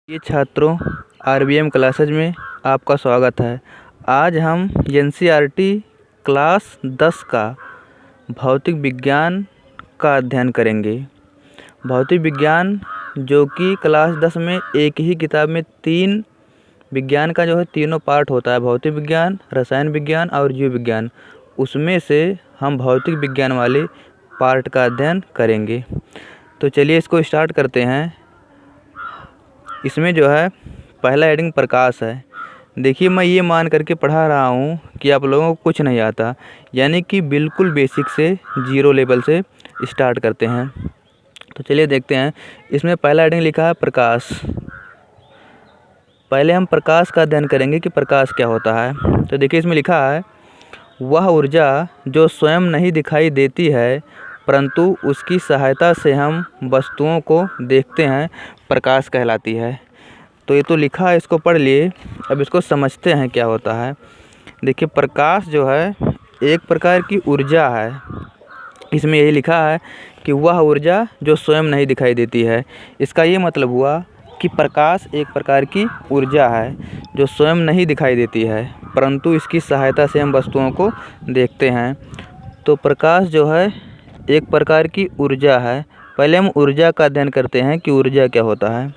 ये छात्रों, RBM classes में आपका स्वागत है। आज हम एनसीईआरटी क्लास 10 का भौतिक विज्ञान का अध्ययन करेंगे। भौतिक विज्ञान जो कि क्लास 10 में एक ही किताब में 3 विज्ञान का जो है तीनों पार्ट होता है, भौतिक विज्ञान, रसायन विज्ञान और जीव विज्ञान। उसमें से हम भौतिक विज्ञान वाले पार्ट का अध्ययन करेंगे। तो चलिए इसको स्टार्ट करते हैं। इसमें जो है पहला हेडिंग प्रकाश है। देखिए, मैं ये मान करके पढ़ा रहा हूँ कि आप लोगों को कुछ नहीं आता, यानी कि बिल्कुल बेसिक से 0 लेवल से स्टार्ट करते हैं। तो चलिए देखते हैं। इसमें पहला हेडिंग लिखा है प्रकाश। पहले हम प्रकाश का अध्ययन करेंगे कि प्रकाश क्या होता है। तो देखिए इसमें लिखा है, वह ऊर्जा जो स्वयं नहीं दिखाई देती है परंतु उसकी सहायता से हम वस्तुओं को देखते हैं, प्रकाश कहलाती है। तो ये तो लिखा है, इसको पढ़ लिए। अब इसको समझते हैं क्या होता है। देखिए, प्रकाश जो है एक प्रकार की ऊर्जा है। इसमें यही लिखा है कि वह ऊर्जा जो स्वयं नहीं दिखाई देती है। इसका ये मतलब हुआ कि प्रकाश एक प्रकार की ऊर्जा है जो स्वयं नहीं दिखाई देती है परंतु इसकी सहायता से हम वस्तुओं को देखते हैं। तो प्रकाश जो है एक प्रकार की ऊर्जा है। पहले हम ऊर्जा का अध्ययन करते हैं कि ऊर्जा क्या होता है।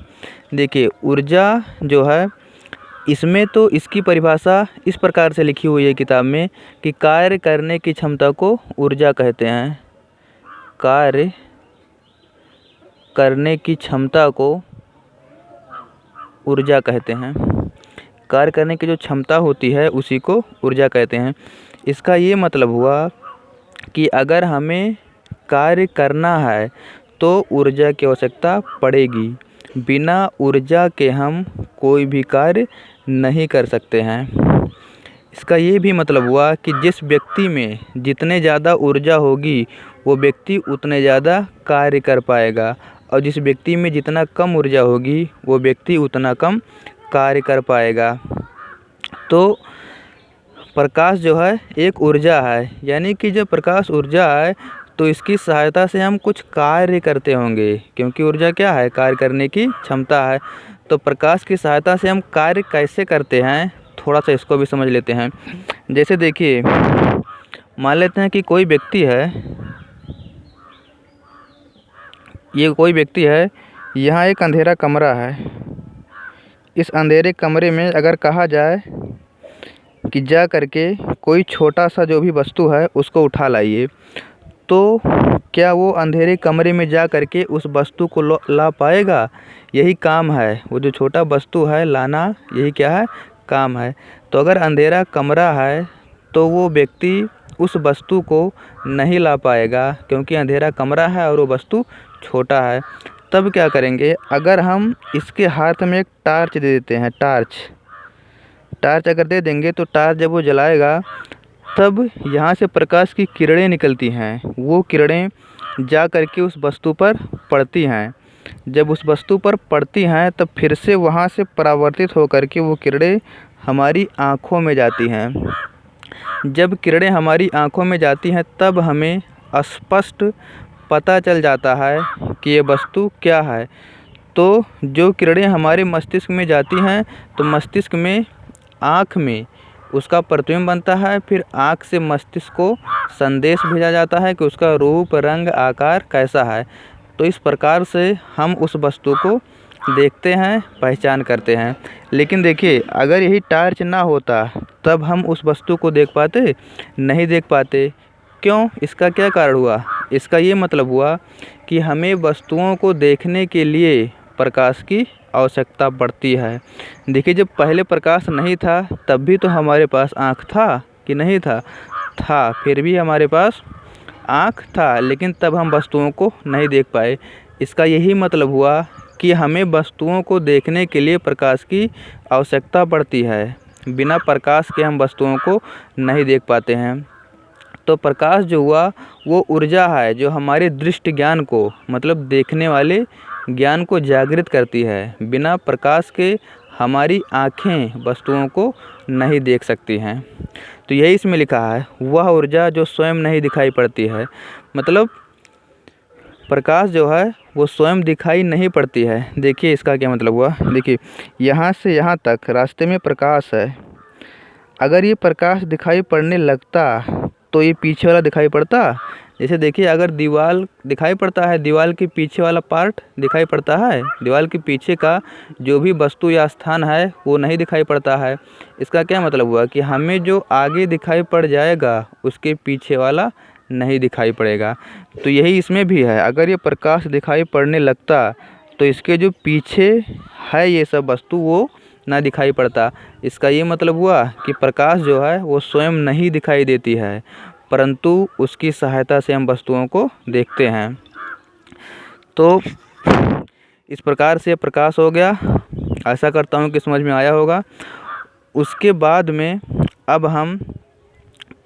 देखिए, ऊर्जा जो है इसमें तो इसकी परिभाषा इस प्रकार से लिखी हुई है किताब में कि कार्य करने की क्षमता को ऊर्जा कहते हैं। कार्य करने की क्षमता को ऊर्जा कहते हैं। कार्य करने की जो क्षमता होती है उसी को ऊर्जा कहते हैं। इसका ये मतलब हुआ कि अगर हमें कार्य करना है तो ऊर्जा की आवश्यकता पड़ेगी। बिना ऊर्जा के हम कोई भी कार्य नहीं कर सकते हैं। इसका ये भी मतलब हुआ कि जिस व्यक्ति में जितने ज़्यादा ऊर्जा होगी वो व्यक्ति उतने ज़्यादा कार्य कर पाएगा और जिस व्यक्ति में जितना कम ऊर्जा होगी वो व्यक्ति उतना कम कार्य कर पाएगा। तो प्रकाश जो है एक ऊर्जा है, यानी कि जब प्रकाश ऊर्जा है तो इसकी सहायता से हम कुछ कार्य करते होंगे, क्योंकि ऊर्जा क्या है, कार्य करने की क्षमता है। तो प्रकाश की सहायता से हम कार्य कैसे करते हैं, थोड़ा सा इसको भी समझ लेते हैं। जैसे देखिए, मान लेते हैं कि कोई व्यक्ति है, ये कोई व्यक्ति है, यहाँ एक अंधेरा कमरा है। इस अंधेरे कमरे में अगर कहा जाए कि जा करके कोई छोटा सा जो भी वस्तु है उसको उठा लाइए, तो क्या वो अंधेरे कमरे में जा करके उस वस्तु को ला पाएगा? यही काम है, वो जो छोटा वस्तु है लाना, यही क्या है, काम है। तो अगर अंधेरा कमरा है तो वो व्यक्ति उस वस्तु को नहीं ला पाएगा क्योंकि अंधेरा कमरा है और वो वस्तु छोटा है। तब क्या करेंगे, अगर हम इसके हाथ में एक टार्च दे देते हैं, टार्च अगर दे देंगे तो टार्च जब वो जलाएगा तब यहाँ से प्रकाश की किरणें निकलती हैं। वो किरणें जा करके उस वस्तु पर पड़ती हैं। जब उस वस्तु पर पड़ती हैं तब फिर से वहाँ से परावर्तित होकर के वो किरणें हमारी आँखों में जाती हैं। जब किरणें हमारी आँखों में जाती हैं तब हमें स्पष्ट पता चल जाता है कि ये वस्तु क्या है। तो जो किरणें हमारे मस्तिष्क में जाती हैं तो मस्तिष्क में, आँख में उसका प्रतिबिंब बनता है। फिर आँख से मस्तिष्क को संदेश भेजा जाता है कि उसका रूप, रंग, आकार कैसा है। तो इस प्रकार से हम उस वस्तु को देखते हैं, पहचान करते हैं। लेकिन देखिए, अगर यही टार्च ना होता तब हम उस वस्तु को देख पाते? नहीं देख पाते। क्यों? इसका क्या कारण हुआ? इसका ये मतलब हुआ कि हमें वस्तुओं को देखने के लिए प्रकाश की आवश्यकता पड़ती है। देखिए, जब पहले प्रकाश नहीं था तब भी तो हमारे पास आँख था कि नहीं था? था। फिर भी हमारे पास आँख था, लेकिन तब हम वस्तुओं को नहीं देख पाए। इसका यही मतलब हुआ कि हमें वस्तुओं को देखने के लिए प्रकाश की आवश्यकता पड़ती है। बिना प्रकाश के हम वस्तुओं को नहीं देख पाते हैं। तो प्रकाश जो हुआ वो ऊर्जा है जो हमारे दृष्टि ज्ञान को, मतलब देखने वाले ज्ञान को जागृत करती है। बिना प्रकाश के हमारी आँखें वस्तुओं को नहीं देख सकती हैं। तो यही इसमें लिखा है, वह ऊर्जा जो स्वयं नहीं दिखाई पड़ती है। मतलब प्रकाश जो है वो स्वयं दिखाई नहीं पड़ती है। देखिए इसका क्या मतलब हुआ। देखिए यहाँ से यहाँ तक रास्ते में प्रकाश है, अगर ये प्रकाश दिखाई पड़ने लगता तो ये पीछे वाला दिखाई पड़ता। जैसे देखिए अगर दीवार दिखाई पड़ता है, दीवार के पीछे वाला पार्ट दिखाई पड़ता है, दीवार के पीछे का जो भी वस्तु या स्थान है वो नहीं दिखाई पड़ता है। इसका क्या मतलब हुआ कि हमें जो आगे दिखाई पड़ जाएगा उसके पीछे वाला नहीं दिखाई पड़ेगा। तो यही इसमें भी है, अगर ये प्रकाश दिखाई पड़ने लगता तो इसके जो पीछे है ये सब वस्तु वो ना दिखाई पड़ता। इसका ये मतलब हुआ कि प्रकाश जो है वो स्वयं नहीं दिखाई देती है, परंतु उसकी सहायता से हम वस्तुओं को देखते हैं। तो इस प्रकार से प्रकाश हो गया। आशा करता हूँ कि समझ में आया होगा। उसके बाद में अब हम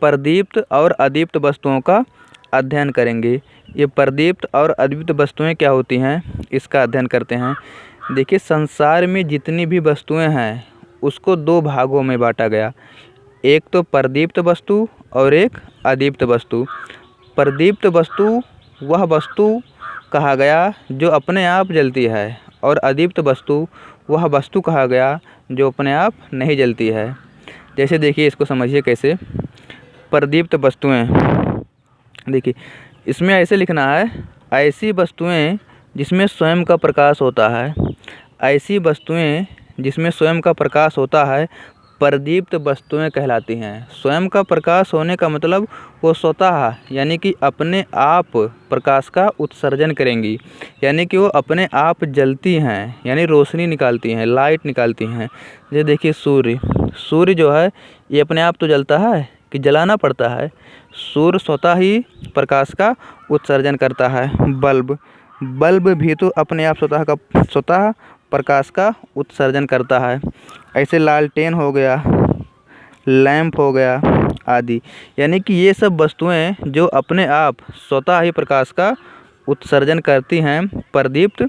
प्रदीप्त और अदीप्त वस्तुओं का अध्ययन करेंगे। ये प्रदीप्त और अदीप्त वस्तुएं क्या होती हैं इसका अध्ययन करते हैं। देखिए संसार में जितनी भी वस्तुएं हैं उसको दो भागों में बांटा गया, एक तो प्रदीप्त वस्तु और एक अदीप्त वस्तु। प्रदीप्त वस्तु वह वस्तु कहा गया जो अपने आप जलती है, और अदीप्त वस्तु वह वस्तु कहा गया जो अपने आप नहीं जलती है। जैसे देखिए इसको समझिए कैसे। प्रदीप्त वस्तुएं, देखिए इसमें ऐसे लिखना है, ऐसी वस्तुएं जिसमें स्वयं का प्रकाश होता है। ऐसी वस्तुएं जिसमें स्वयं का प्रकाश होता है प्रदीप्त वस्तुएं कहलाती हैं। स्वयं का प्रकाश होने का मतलब वो स्वतः यानी कि अपने आप प्रकाश का उत्सर्जन करेंगी, यानी कि वो अपने आप जलती हैं, यानी रोशनी निकालती हैं, लाइट निकालती हैं। जैसे देखिए सूर्य जो है ये अपने आप तो जलता है कि जलाना पड़ता है। सूर्य स्वतः ही प्रकाश का उत्सर्जन करता है। बल्ब भी तो अपने आप स्वतः प्रकाश का उत्सर्जन करता है। ऐसे लालटेन हो गया, लैंप हो गया आदि, यानी कि ये सब वस्तुएं जो अपने आप स्वतः ही प्रकाश का उत्सर्जन करती हैं प्रदीप्त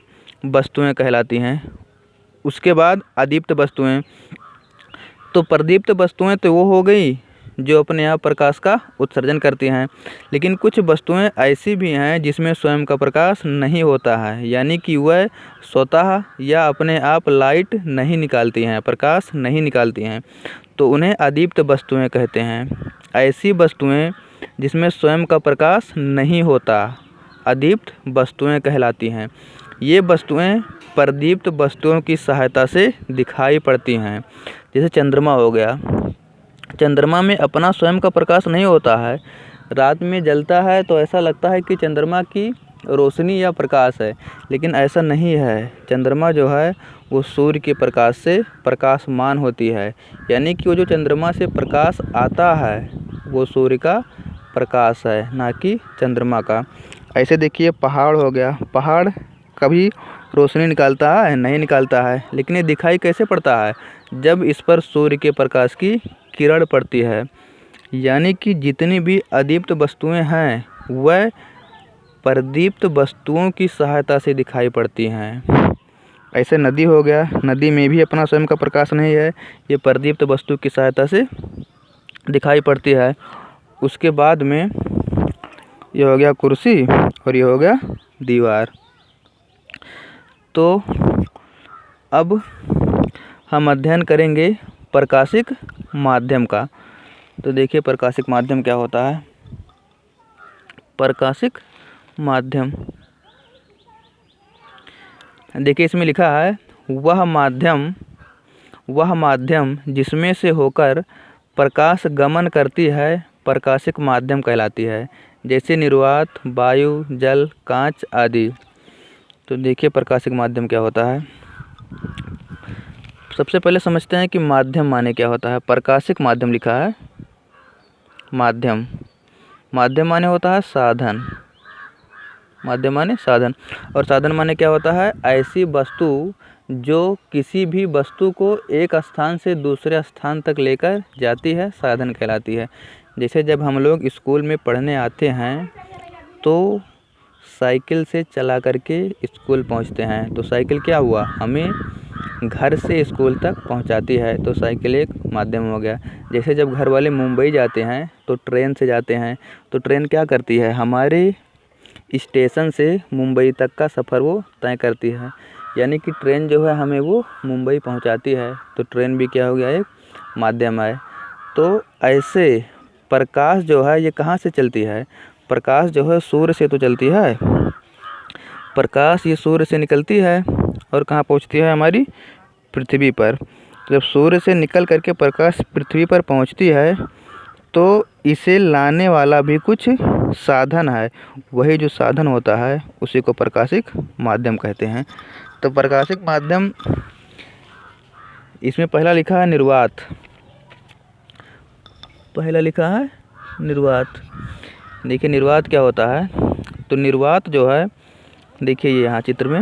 वस्तुएं कहलाती हैं। उसके बाद अदीप्त वस्तुएं, तो प्रदीप्त वस्तुएं तो वो हो गई जो अपने आप प्रकाश का उत्सर्जन करती हैं, लेकिन कुछ वस्तुएं ऐसी भी हैं जिसमें स्वयं का प्रकाश नहीं होता है, यानी कि वह स्वतः या अपने आप लाइट नहीं निकालती हैं, प्रकाश नहीं निकालती हैं, तो उन्हें अदीप्त वस्तुएं कहते हैं। ऐसी वस्तुएं जिसमें स्वयं का प्रकाश नहीं होता अदीप्त वस्तुएं कहलाती हैं। ये वस्तुएं प्रदीप्त वस्तुओं की सहायता से दिखाई पड़ती हैं। जैसे चंद्रमा हो गया, चंद्रमा में अपना स्वयं का प्रकाश नहीं होता है, रात में जलता है तो ऐसा लगता है कि चंद्रमा की रोशनी या प्रकाश है, लेकिन ऐसा नहीं है। चंद्रमा जो है वो सूर्य के प्रकाश से प्रकाशमान होती है, यानी कि वो जो चंद्रमा से प्रकाश आता है वो सूर्य का प्रकाश है, ना कि चंद्रमा का। ऐसे देखिए पहाड़ हो गया, पहाड़ कभी रोशनी निकालता है नहीं निकालता है, लेकिन ये दिखाई कैसे पड़ता है, जब इस पर सूर्य के प्रकाश की किरण पड़ती है। यानी कि जितनी भी अदीप्त वस्तुएं हैं वह प्रदीप्त वस्तुओं की सहायता से दिखाई पड़ती हैं। ऐसे नदी हो गया, नदी में भी अपना स्वयं का प्रकाश नहीं है, ये प्रदीप्त वस्तु की सहायता से दिखाई पड़ती है। उसके बाद में ये हो गया कुर्सी और ये हो गया दीवार। तो अब हम अध्ययन करेंगे प्रकाशिक माध्यम का। तो देखिए प्रकाशिक माध्यम क्या होता है। प्रकाशिक माध्यम, देखिए इसमें लिखा है वह माध्यम जिसमें से होकर प्रकाश गमन करती है प्रकाशिक माध्यम कहलाती है। जैसे निर्वात, वायु, जल, कांच आदि। तो देखिए प्रकाशिक माध्यम क्या होता है। सबसे पहले समझते हैं कि माध्यम माने क्या होता है। प्रकाशिक माध्यम लिखा है, माध्यम माने होता है साधन, माध्यम माने साधन, और साधन माने क्या होता है, ऐसी वस्तु जो किसी भी वस्तु को एक स्थान से दूसरे स्थान तक लेकर जाती है, साधन कहलाती है। जैसे जब हम लोग स्कूल में पढ़ने आते हैं तो साइकिल से चला करके स्कूल पहुंचते हैं, तो साइकिल क्या हुआ, हमें घर से स्कूल तक पहुंचाती है, तो साइकिल एक माध्यम हो गया। जैसे जब घर वाले मुंबई जाते हैं तो ट्रेन से जाते हैं, तो ट्रेन क्या करती है, हमारे स्टेशन से मुंबई तक का सफ़र वो तय करती है। यानी कि ट्रेन जो है हमें वो मुंबई पहुंचाती है, तो ट्रेन भी क्या हो गया, एक माध्यम है। तो ऐसे प्रकाश जो है ये कहाँ से चलती है? प्रकाश जो है सूर्य से तो चलती है। प्रकाश ये सूर्य से निकलती है और कहाँ पहुंचती है? हमारी पृथ्वी पर। तो जब सूर्य से निकल करके प्रकाश पृथ्वी पर पहुंचती है तो इसे लाने वाला भी कुछ साधन है। वही जो साधन होता है उसी को प्रकाशिक माध्यम कहते हैं। तो प्रकाशिक माध्यम, इसमें पहला लिखा है निर्वात। पहला लिखा है निर्वात। देखिए निर्वात क्या होता है। तो निर्वात जो है, देखिए ये यहाँ चित्र में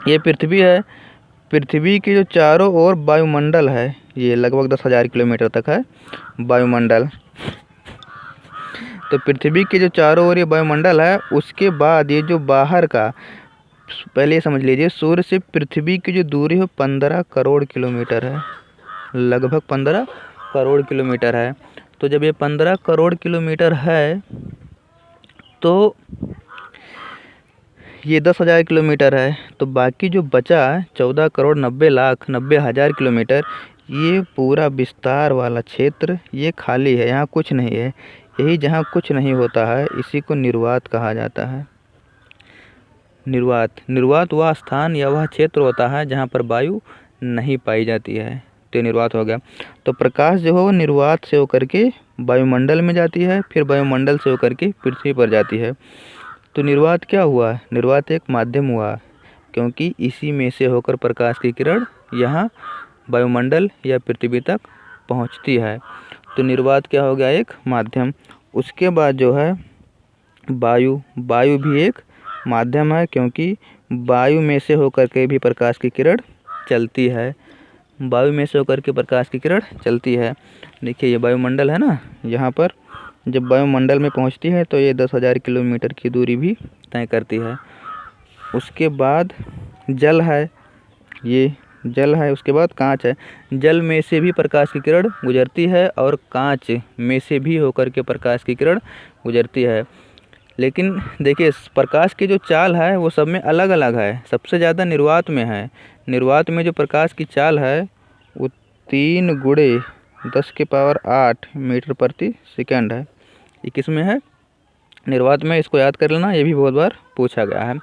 ये पृथ्वी है। पृथ्वी के जो चारों ओर वायुमंडल है, ये लगभग 10,000 किलोमीटर तक है वायुमंडल। तो पृथ्वी के जो चारों ओर ये वायुमंडल है, उसके बाद ये जो बाहर का, पहले ये समझ लीजिए सूर्य से पृथ्वी की जो दूरी है 15 करोड़ किलोमीटर है, लगभग 15 करोड़ किलोमीटर है। तो जब ये 15 करोड़ किलोमीटर है तो ये 10,000 किलोमीटर है, तो बाकी जो बचा 14 करोड़ 90 लाख 90 हज़ार किलोमीटर, ये पूरा विस्तार वाला क्षेत्र ये खाली है, यहाँ कुछ नहीं है। यही जहाँ कुछ नहीं होता है इसी को निर्वात कहा जाता है। निर्वात वह स्थान या वह क्षेत्र होता है जहाँ पर वायु नहीं पाई जाती है, तो निर्वात हो गया। तो प्रकाश जो है वो निर्वात से होकर के वायुमंडल में जाती है, फिर वायुमंडल से होकर के पृथ्वी पर जाती है। तो निर्वात क्या हुआ? निर्वात एक माध्यम हुआ, क्योंकि इसी में से होकर प्रकाश की किरण यहाँ वायुमंडल या पृथ्वी तक पहुँचती है। तो निर्वात क्या हो गया? एक माध्यम। उसके बाद जो है वायु भी एक माध्यम है, क्योंकि वायु में से होकर के भी प्रकाश की किरण चलती है। वायु में से होकर के प्रकाश की किरण चलती है। देखिए ये वायुमंडल है ना, यहाँ पर जब वायुमंडल में पहुँचती है तो ये 10,000 किलोमीटर की दूरी भी तय करती है। उसके बाद जल है, ये जल है। उसके बाद कांच है। जल में से भी प्रकाश की किरण गुजरती है और कांच में से भी होकर के प्रकाश की किरण गुजरती है। लेकिन देखिए प्रकाश की जो चाल है वो सब में अलग अलग है। सबसे ज़्यादा निर्वात में है। निर्वात में जो प्रकाश की चाल है वो 3 गुणे 10⁸ मीटर प्रति सेकंड है। ये किस में है? निर्वात में। इसको याद कर लेना, ये भी बहुत बार पूछा गया है।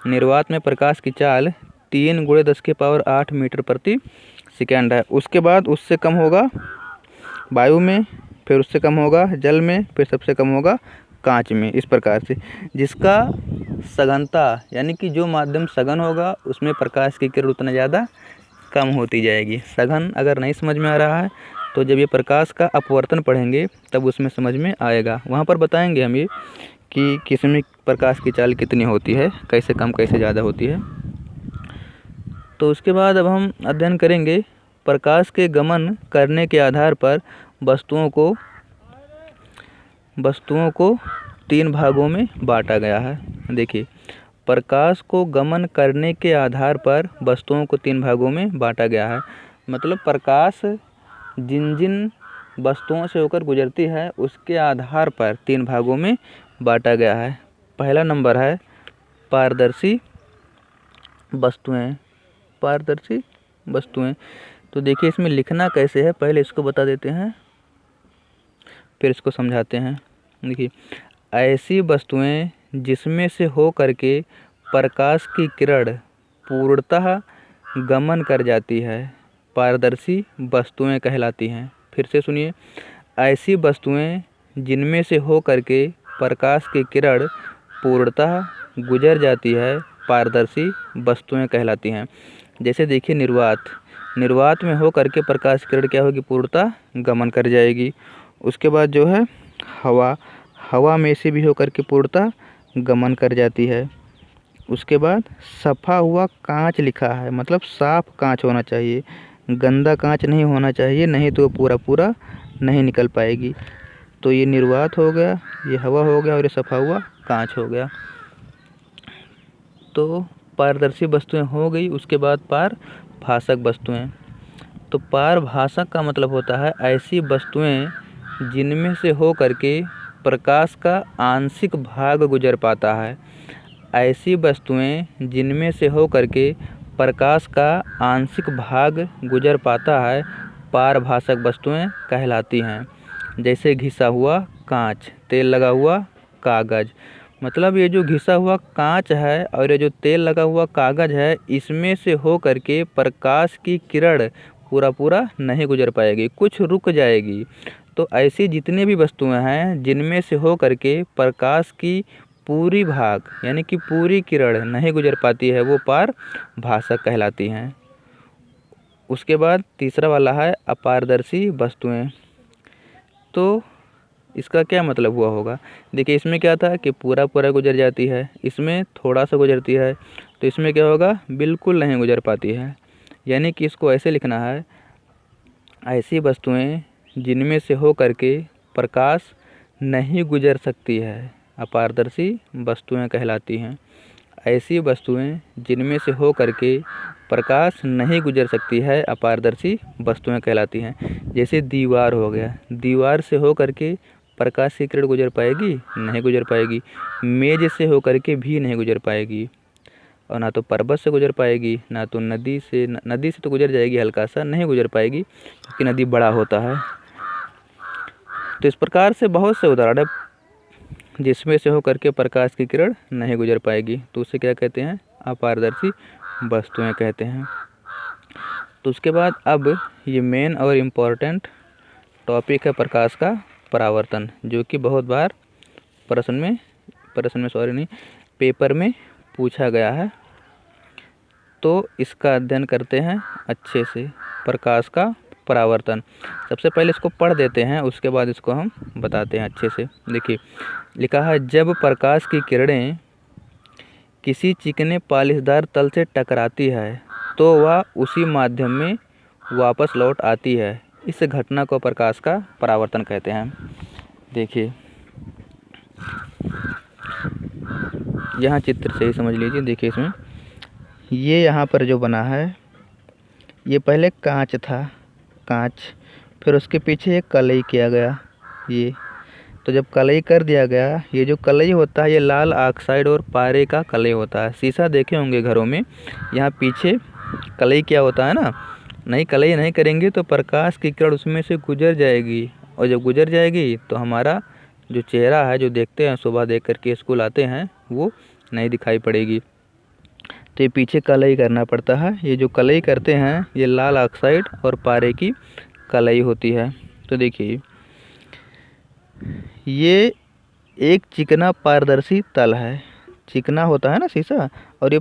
निर्वात में प्रकाश की चाल 3 गुणे 10⁸ मीटर प्रति सेकंड है। उसके बाद उससे कम होगा वायु में, फिर उससे कम होगा जल में, फिर सबसे कम होगा कांच में। इस प्रकार से जिसका सघनता यानी कि जो माध्यम सघन होगा उसमें प्रकाश की किरण उतना ज़्यादा कम होती जाएगी। सघन अगर नहीं समझ में आ रहा है तो जब ये प्रकाश का अपवर्तन पढ़ेंगे तब उसमें समझ में आएगा। वहाँ पर बताएंगे हम ये कि किस में प्रकाश की चाल कितनी होती है, कैसे कम कैसे ज़्यादा होती है। तो उसके बाद अब हम अध्ययन करेंगे प्रकाश के गमन करने के आधार पर वस्तुओं को 3 भागों में बांटा गया है। देखिए प्रकाश को गमन करने के आधार पर वस्तुओं को 3 भागों में बांटा गया है। मतलब प्रकाश जिन जिन वस्तुओं से होकर गुजरती है उसके आधार पर 3 भागों में बांटा गया है। पहला नंबर है पारदर्शी वस्तुएं। पारदर्शी वस्तुएं, तो देखिए इसमें लिखना कैसे है, पहले इसको बता देते हैं फिर इसको समझाते हैं। देखिए ऐसी वस्तुएं जिसमें से हो करके प्रकाश की किरण पूर्णतः गमन कर जाती है पारदर्शी वस्तुएं कहलाती हैं। फिर से सुनिए, ऐसी वस्तुएं जिनमें से हो करके प्रकाश की किरण पूर्णतः गुजर जाती है पारदर्शी वस्तुएं कहलाती हैं। जैसे देखिए निर्वात में हो करके प्रकाश किरण क्या होगी? पूर्णतः गमन कर जाएगी। उसके बाद जो है हवा में से भी होकर के पूर्णतः गमन कर जाती है। उसके बाद सफ़ा हुआ कांच लिखा है, मतलब साफ कांच होना चाहिए, गंदा कांच नहीं होना चाहिए, नहीं तो पूरा नहीं निकल पाएगी। तो ये निर्वात हो गया, ये हवा हो गया और ये सफ़ा हुआ कांच हो गया। तो पारदर्शी वस्तुएं हो गई। उसके बाद पारभासक वस्तुएं। तो पारभासक का मतलब होता है ऐसी वस्तुएं जिनमें से हो करके प्रकाश का आंशिक भाग गुजर पाता है। ऐसी वस्तुएं जिनमें से हो करके प्रकाश का आंशिक भाग गुजर पाता है पारभासक वस्तुएं कहलाती हैं। जैसे घिसा हुआ कांच, तेल लगा हुआ कागज़। मतलब ये जो घिसा हुआ कांच है और ये जो तेल लगा हुआ कागज़ है, इसमें से हो करके प्रकाश की किरण पूरा नहीं गुजर पाएगी, कुछ रुक जाएगी। तो ऐसी जितनी भी वस्तुएं हैं जिनमें से हो करके प्रकाश की पूरी भाग यानी कि पूरी किरण नहीं गुजर पाती है, वो पारभासक कहलाती हैं। उसके बाद तीसरा वाला है अपारदर्शी वस्तुएं। तो इसका क्या मतलब हुआ होगा? देखिए, इसमें क्या था कि पूरा गुजर जाती है, इसमें थोड़ा सा गुजरती है, तो इसमें क्या होगा? बिल्कुल नहीं गुजर पाती है। यानी कि इसको ऐसे लिखना है, ऐसी वस्तुएं जिनमें से हो करके प्रकाश नहीं गुजर सकती है अपारदर्शी वस्तुएं कहलाती हैं। ऐसी वस्तुएं जिनमें से हो करके प्रकाश नहीं गुजर सकती है अपारदर्शी वस्तुएं कहलाती हैं। जैसे दीवार हो गया, दीवार से हो करके प्रकाश की किरण गुजर पाएगी? नहीं गुजर पाएगी। मेज से हो करके भी नहीं गुजर पाएगी, और ना तो पर्वत से गुजर पाएगी, ना तो नदी से तो गुजर जाएगी हल्का सा, नहीं गुजर पाएगी क्योंकि नदी बड़ा होता है। तो इस प्रकार से बहुत से उदाहरण है जिसमें से हो करके प्रकाश की किरण नहीं गुजर पाएगी, तो उसे क्या कहते हैं? अपारदर्शी वस्तुएं कहते हैं। तो उसके बाद अब ये मेन और इम्पोर्टेंट टॉपिक है प्रकाश का परावर्तन, जो कि बहुत बार पेपर में पूछा गया है। तो इसका अध्ययन करते हैं अच्छे से, प्रकाश का परावर्तन। सबसे पहले इसको पढ़ देते हैं, उसके बाद इसको हम बताते हैं अच्छे से। देखिए, लिखा है, जब प्रकाश की किरणें किसी चिकने पॉलिशदार तल से टकराती है तो वह उसी माध्यम में वापस लौट आती है। इस घटना को प्रकाश का परावर्तन कहते हैं। देखिए, यहाँ चित्र से ही समझ लीजिए। देखिए, इसमें ये यहाँ पर जो बना है, ये पहले कांच था, कांच, फिर उसके पीछे एक कलई किया गया। ये तो जब कलई कर दिया गया, ये जो कलई होता है ये लाल ऑक्साइड और पारे का कलई होता है। शीशा देखे होंगे घरों में, यहाँ पीछे कलई क्या होता है ना। नहीं, कलई नहीं करेंगे तो प्रकाश की किरण उसमें से गुजर जाएगी, और जब गुजर जाएगी तो हमारा जो चेहरा है, जो देखते हैं सुबह देख करके स्कूल आते हैं, वो नहीं दिखाई पड़ेगी। तो ये पीछे कलई करना पड़ता है। ये जो कलई करते हैं ये लाल ऑक्साइड और पारे की कलई होती है। तो देखिए, ये एक चिकना पारदर्शी तल है। चिकना होता है ना शीशा, और ये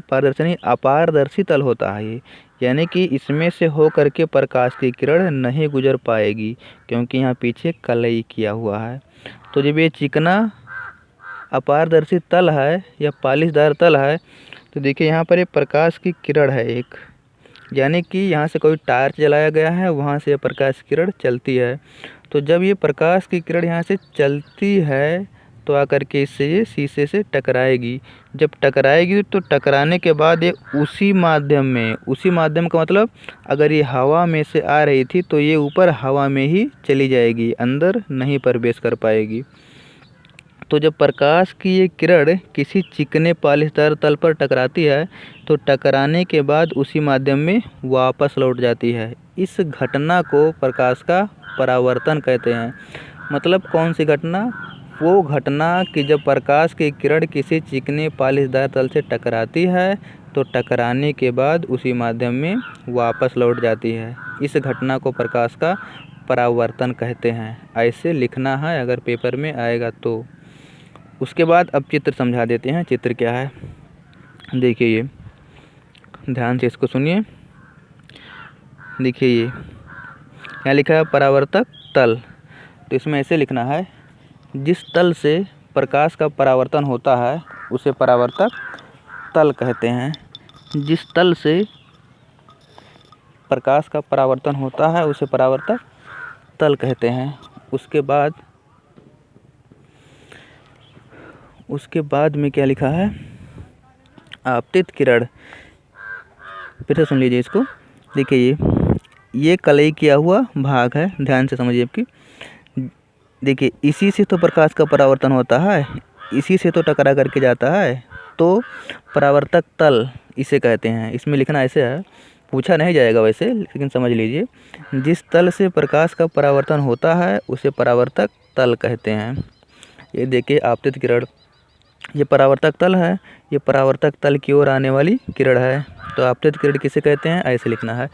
पारदर्शी नहीं, अपारदर्शी तल होता है ये। यानी कि इसमें से हो करके प्रकाश की किरण नहीं गुजर पाएगी, क्योंकि यहाँ पीछे कलई किया हुआ है। तो जब ये चिकना अपारदर्शी तल है या पॉलिशदार तल है, तो देखिए यहाँ पर ये प्रकाश की किरण है एक, यानी कि यहाँ से कोई टार्च जलाया गया है, वहाँ से प्रकाश की किरण चलती है। तो जब ये प्रकाश की किरण यहाँ से चलती है तो आकर के इससे ये शीशे से टकराएगी। जब टकराएगी तो टकराने के बाद ये उसी माध्यम का मतलब, अगर ये हवा में से आ रही थी तो ये ऊपर हवा में ही चली जाएगी, अंदर नहीं प्रवेश कर पाएगी। तो जब प्रकाश की ये किरण किसी चिकने पॉलिशदार तल पर टकराती है तो टकराने के बाद उसी माध्यम में वापस लौट जाती है। इस घटना को प्रकाश का परावर्तन कहते हैं। मतलब कौन सी घटना? वो घटना कि जब प्रकाश की किरण किसी चिकने पॉलिशदार तल से टकराती है तो टकराने के बाद उसी माध्यम में वापस लौट जाती है। इस घटना को प्रकाश का परावर्तन कहते हैं। ऐसे लिखना है अगर पेपर में आएगा तो। उसके बाद अब चित्र समझा देते हैं। चित्र क्या है? देखिए, ये ध्यान से इसको सुनिए। देखिए, ये यहाँ लिखा है परावर्तक तल। तो इसमें ऐसे लिखना है, जिस तल से प्रकाश का परावर्तन होता है उसे परावर्तक तल कहते हैं। जिस तल से प्रकाश का परावर्तन होता है उसे परावर्तक तल कहते हैं। उसके बाद में क्या लिखा है? आपतित किरण। फिर से सुन लीजिए इसको। देखिए, ये कलई किया हुआ भाग है, ध्यान से समझिए। आपकी देखिए इसी से तो प्रकाश का परावर्तन होता है, इसी से तो टकरा करके जाता है, तो परावर्तक तल इसे कहते हैं। इसमें लिखना ऐसे है, पूछा नहीं जाएगा वैसे, लेकिन समझ लीजिए, जिस तल से प्रकाश का परावर्तन होता है उसे परावर्तक तल कहते हैं। ये देखिए आपतित किरण, ये परावर्तक तल है, ये परावर्तक तल की ओर आने वाली किरण है। तो आपतित किरण किसे कहते हैं, ऐसे लिखना है,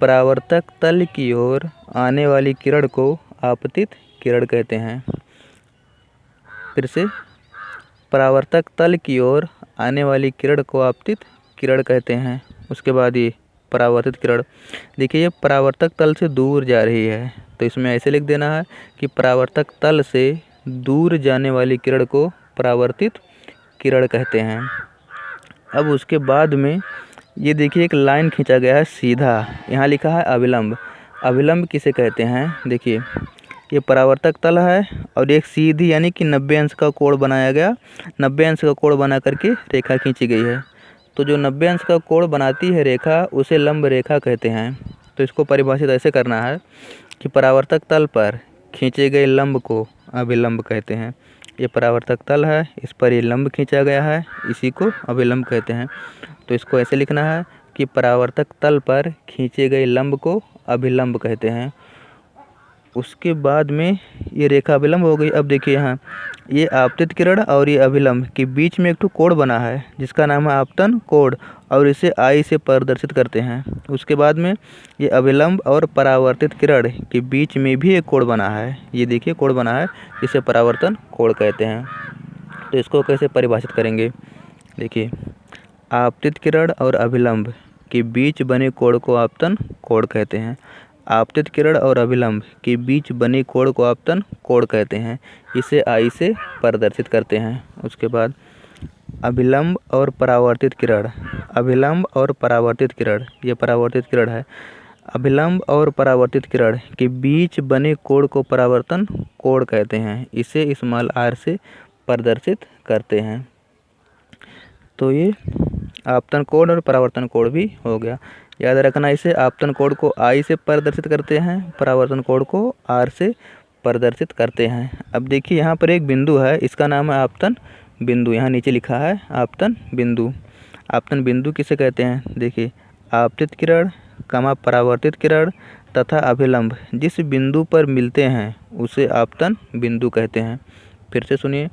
परावर्तक तल की ओर आने वाली किरण को आपतित किरण कहते हैं। फिर से, परावर्तक तल की ओर आने वाली किरण को आपतित किरण कहते हैं। उसके बाद ये परावर्तित किरण, देखिए ये परावर्तक तल से दूर जा रही है, तो इसमें ऐसे लिख देना है कि परावर्तक तल से दूर जाने वाली किरण को परावर्तित किरण कहते हैं। अब उसके बाद में ये देखिए एक लाइन खींचा गया है सीधा, यहाँ लिखा है अभिलंब। अभिलंब किसे कहते हैं, देखिए ये परावर्तक तल है और एक सीधी यानी कि 90 अंश का कोण बनाया गया, 90 अंश का कोण बना करके रेखा खींची गई है। तो जो 90 अंश का कोण बनाती है रेखा उसे लंब रेखा कहते हैं। तो इसको परिभाषित ऐसे करना है कि परावर्तक तल पर खींचे गए लंब को अभिलंब कहते हैं। ये परावर्तक तल है, इस पर ये लंब खींचा गया है, इसी को अभिलंब कहते हैं। तो इसको ऐसे लिखना है कि परावर्तक तल पर खींचे गए लंब को अभिलंब कहते हैं। उसके बाद में ये रेखा अभिलंब हो गई। अब देखिए यहाँ ये आपतित किरण और ये अभिलंब के बीच में एक ठो कोण बना है जिसका नाम है आपतन कोण, और इसे आई से प्रदर्शित करते हैं। उसके बाद में ये अभिलंब और परावर्तित किरण के बीच में भी एक कोण बना है, ये देखिए कोण बना है, जिसे परावर्तन कोण कहते हैं। तो इसको कैसे परिभाषित करेंगे, देखिए आपतित किरण और अभिलंब के बीच बने कोण को आपतन कोण कहते हैं। आपतित किरण और अभिलंब के बीच बने कोण को आपतन कोण कहते हैं, इसे आई से प्रदर्शित करते हैं। उसके बाद अभिलंब और परावर्तित किरण, अभिलंब और परावर्तित किरण, ये परावर्तित किरण है, अभिलंब और परावर्तित किरण के बीच बने कोण को परावर्तन कोण कहते हैं, इसे स्मॉल आर से प्रदर्शित करते हैं। तो ये आपतन कोण और परावर्तन कोण भी हो गया। याद रखना इसे, आपतन कोण को आई से प्रदर्शित करते हैं, परावर्तन कोण को आर से प्रदर्शित करते हैं। अब देखिए यहाँ पर एक बिंदु है, इसका नाम है आपतन बिंदु, यहाँ नीचे लिखा है आपतन बिंदु। आपतन बिंदु किसे कहते हैं, देखिए आपतित किरण कमा परावर्तित किरण तथा अभिलंब जिस बिंदु पर मिलते हैं उसे आपतन बिंदु कहते हैं। फिर से सुनिए,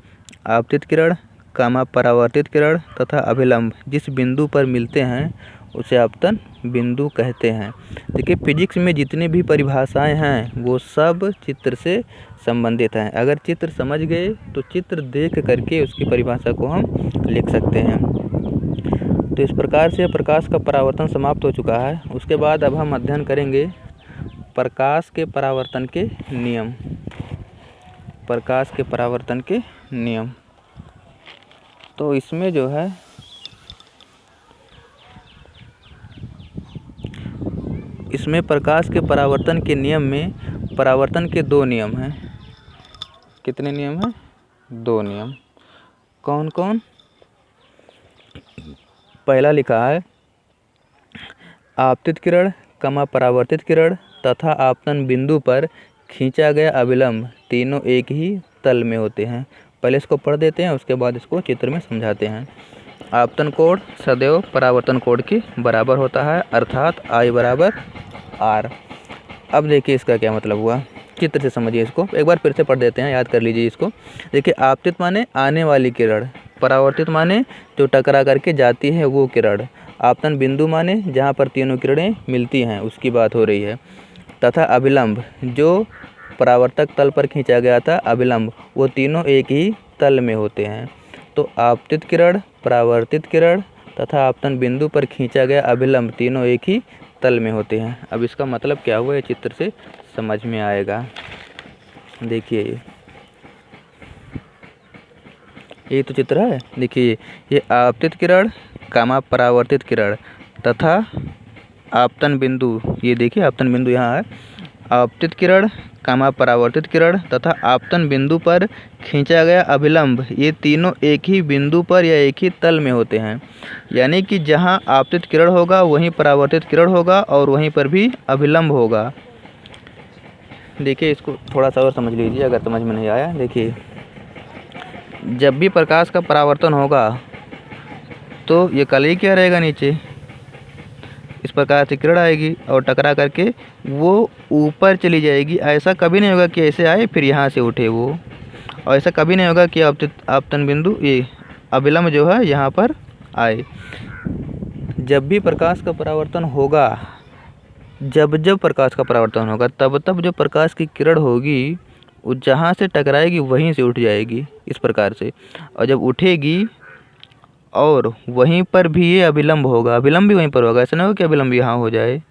आपतित किरण कमा परावर्तित किरण तथा अभिलंब जिस बिंदु पर मिलते हैं उसे आपतन बिंदु कहते हैं। देखिए फिजिक्स में जितनी भी परिभाषाएं हैं वो सब चित्र से संबंधित हैं। अगर चित्र समझ गए तो चित्र देख करके उसकी परिभाषा को हम लिख सकते हैं। तो इस प्रकार से प्रकाश का परावर्तन समाप्त हो चुका है। उसके बाद अब हम अध्ययन करेंगे प्रकाश के परावर्तन के नियम। प्रकाश के परावर्तन के नियम, तो इसमें जो है इसमें प्रकाश के परावर्तन के नियम में परावर्तन के 2 नियम हैं। कितने नियम हैं, 2 नियम। कौन कौन, पहला लिखा है आपतित किरण कमा परावर्तित किरण तथा आपतन बिंदु पर खींचा गया अभिलंब तीनों एक ही तल में होते हैं। पहले इसको पढ़ देते हैं, उसके बाद इसको चित्र में समझाते हैं। आपतन कोण सदैव परावर्तन कोण के बराबर होता है, अर्थात I बराबर R। अब देखिए इसका क्या मतलब हुआ, चित्र से समझिए इसको। एक बार फिर से पढ़ देते हैं, याद कर लीजिए इसको। देखिए आपतित माने आने वाली किरण, परावर्तित माने जो टकरा करके जाती है वो किरण, आपतन बिंदु माने जहाँ पर तीनों किरणें मिलती हैं उसकी बात हो रही है, तथा अभिलंब जो परावर्तक तल पर खींचा गया था अभिलंब, वो तीनों एक ही तल में होते हैं। तो आपतित किरण, परावर्तित किरण तथा आपतन बिंदु पर खींचा गया अभिलंब तीनों एक ही तल में होते हैं। अब इसका मतलब क्या हुआ ये चित्र से समझ में आएगा। देखिए ये तो चित्र है, देखिए ये आपतित किरण कामा परावर्तित किरण तथा आपतन बिंदु, ये देखिए आपतन बिंदु यहाँ है, आपतित किरण कामा परावर्तित किरण तथा आपतन बिंदु पर खींचा गया अभिलंब, ये तीनों एक ही बिंदु पर या एक ही तल में होते हैं। यानी कि जहाँ आपतित किरण होगा वहीं परावर्तित किरण होगा और वहीं पर भी अभिलंब होगा। देखिए इसको थोड़ा सा और समझ लीजिए अगर समझ में नहीं आया। देखिए जब भी प्रकाश का परावर्तन होगा तो ये कली क्या रहेगा, नीचे इस प्रकार से किरण आएगी और टकरा करके वो ऊपर चली जाएगी। ऐसा कभी नहीं होगा कि ऐसे आए फिर यहाँ से उठे वो, और ऐसा कभी नहीं होगा कि आपतन बिंदु ये अभिलंब जो है यहाँ पर आए। जब भी प्रकाश का परावर्तन होगा, जब प्रकाश का परावर्तन होगा तब जो प्रकाश की किरण होगी वो जहाँ से टकराएगी वहीं से उठ जाएगी इस प्रकार से, और जब उठेगी और वहीं पर भी ये अभिलंब होगा, अभिलंब भी वहीं पर होगा। ऐसा नहीं होगा कि अभिलंब यहाँ हो जाए।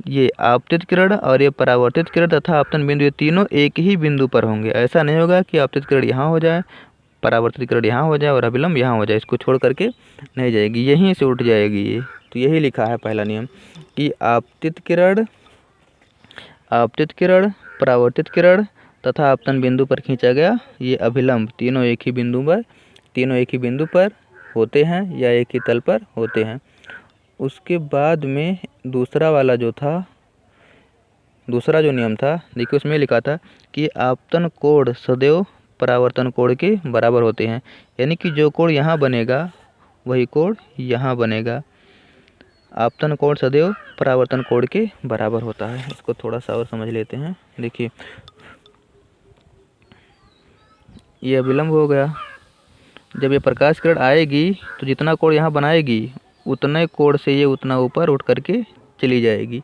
ये आपतित किरण और ये परावर्तित किरण तथा आपतन बिंदु ये तीनों एक ही बिंदु पर होंगे। ऐसा नहीं होगा कि आपतित किरण यहाँ हो जाए, परावर्तित किरण यहाँ हो जाए और अभिलंब यहाँ हो जाए, इसको छोड़ करके नहीं जाएगी, यहीं से उठ जाएगी ये। तो यही लिखा है पहला नियम कि आपतित किरण, परावर्तित किरण तथा आपतन बिंदु पर खींचा गया ये अभिलंब तीनों एक ही बिंदु पर होते हैं या एक ही तल पर होते हैं। उसके बाद में दूसरा जो नियम था, देखिए उसमें लिखा था कि आपतन कोण सदैव परावर्तन कोण के बराबर होते हैं। यानी कि जो कोण यहाँ बनेगा वही कोण यहाँ बनेगा। आपतन कोण सदैव परावर्तन कोण के बराबर होता है। इसको थोड़ा सा और समझ लेते हैं। देखिए ये अभिलंब हो गया। जब ये प्रकाश किरण आएगी तो जितना कोण यहाँ बनाएगी उतने कोण से ये उतना ऊपर उठ करके चली जाएगी।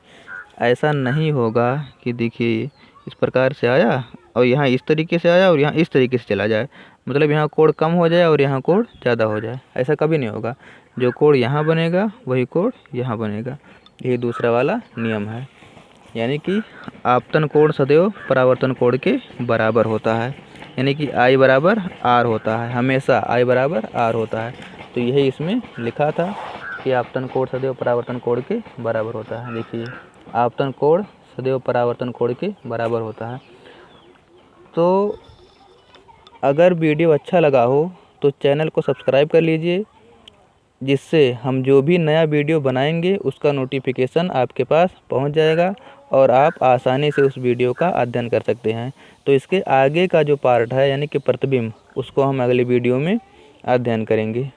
ऐसा नहीं होगा कि देखिए इस प्रकार से आया और यहाँ इस तरीके से आया और यहाँ इस तरीके से चला जाए, मतलब यहाँ कोण कम हो जाए और यहाँ कोण ज़्यादा हो जाए। ऐसा कभी नहीं होगा। जो कोण यहाँ बनेगा वही कोण यहाँ बनेगा। ये दूसरा वाला नियम है। यानी कि आपतन कोण सदैव परावर्तन कोण के बराबर होता है। यानी कि I बराबर R होता है, हमेशा I बराबर R होता है। तो यही इसमें लिखा था कि आपतन कोण सदैव परावर्तन कोण के बराबर होता है। देखिए आपतन कोण सदैव परावर्तन कोण के बराबर होता है। तो अगर वीडियो अच्छा लगा हो तो चैनल को सब्सक्राइब कर लीजिए, जिससे हम जो भी नया वीडियो बनाएंगे उसका नोटिफिकेशन आपके पास पहुंच जाएगा और आप आसानी से उस वीडियो का अध्ययन कर सकते हैं। तो इसके आगे का जो पार्ट है यानी कि प्रतिबिंब, उसको हम अगले वीडियो में अध्ययन करेंगे।